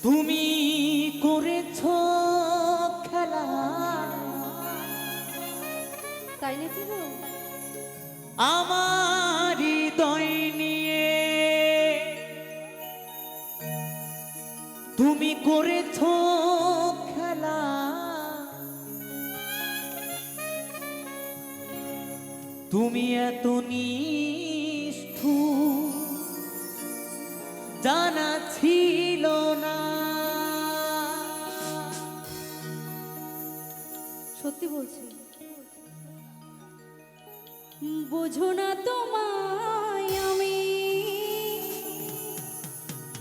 তুমি করেছো খেলা, তাই নাকি গো? আমার হৃদয় নিয়ে তুমি করেছো খেলা, তুমি এত নিষ্ঠুর জানা ছিল না। সত্যি বলছি, বোঝো না তোমায় আমি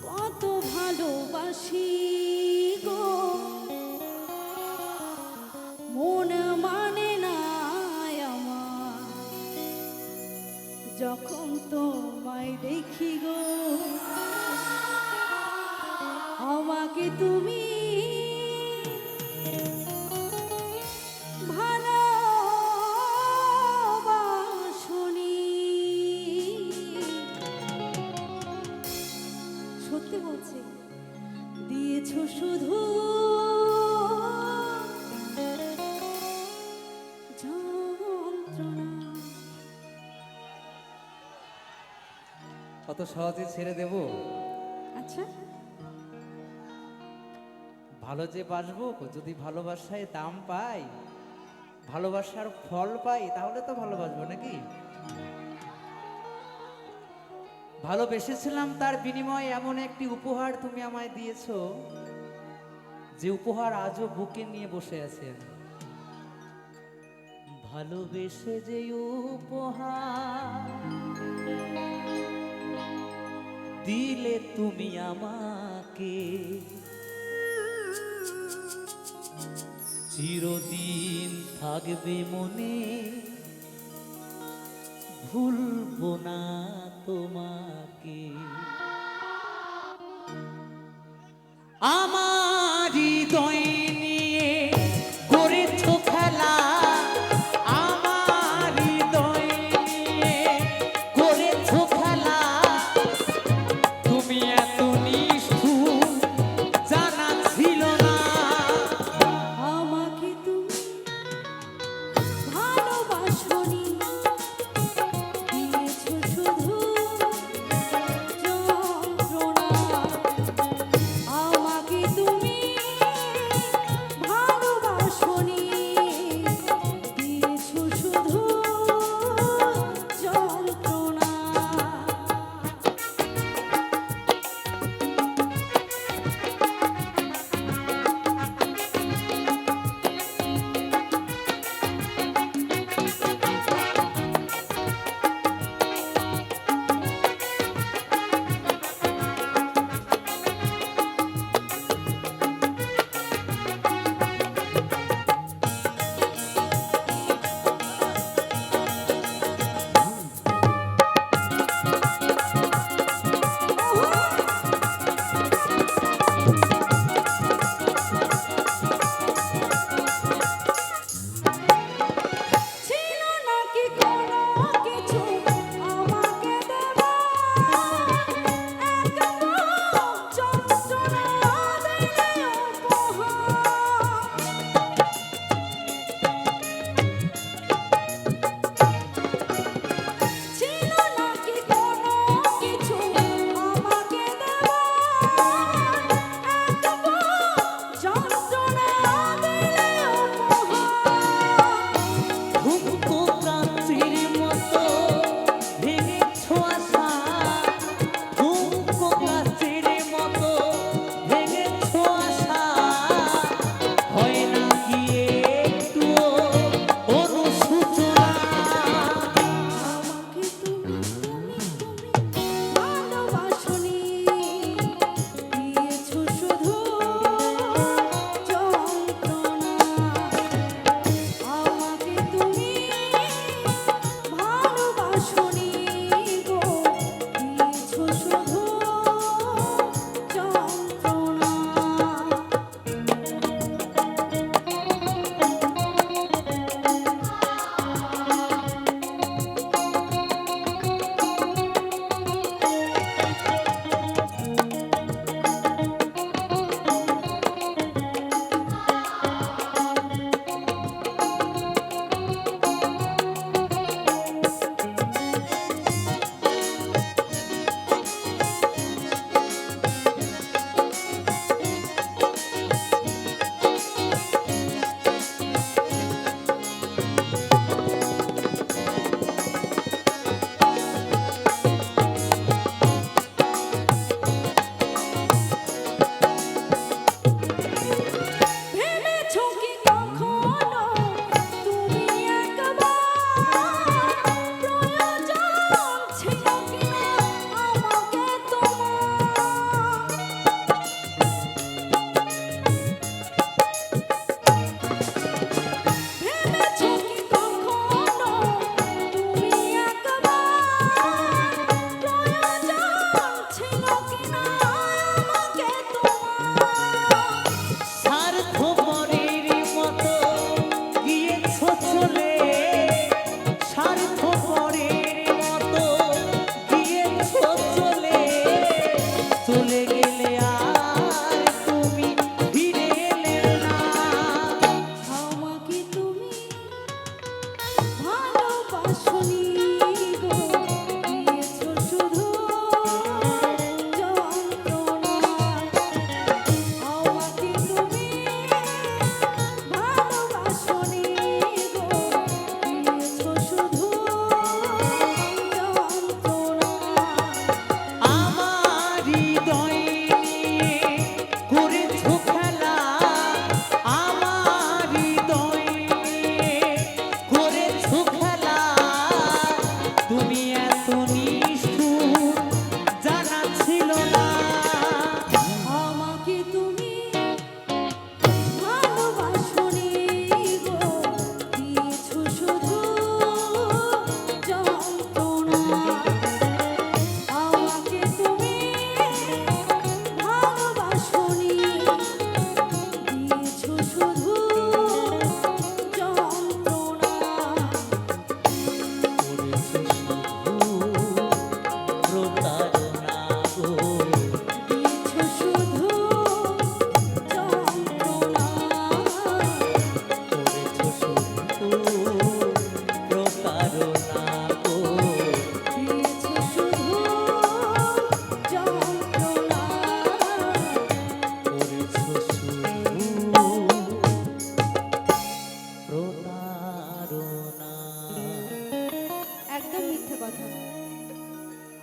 কত ভালোবাসি গো, মন মানে না আমার যখন তোমায় দেখি গো। আমাকে তুমি ভালোবাসনি, সত্যি বলছি, দিয়েছো শুধু যন্ত্রণা। কত সহজে ছেড়ে দেব? আচ্ছা, ভালো যে বাসবো, যদি ভালোবাসায় দাম পাই, ভালোবাসার ফল পাই, তাহলে তো ভালোবাসবো নাকি? ভালোবেসেছিলাম, তার বিনিময়ে এমন একটি উপহার তুমি আমায় দিয়েছো, যে উপহার আজও বুকে নিয়ে বসে আছেন। ভালোবেসে যে উপহার দিলে তুমি আমাকে, চিরদিন থাকবে মনে, ভুলবো না তোমাকে। আমার হৃদয় নিয়ে করেছো খেলা, আমার হৃদয় নিয়ে করেছো খেলা, তুমি এত নিষ্ঠুর জানা ছিল না। আমাকে তুমি ভালোবাসনি, দিয়েছো শুধু যন্ত্রণা। আমাকে মিথ্যা কথা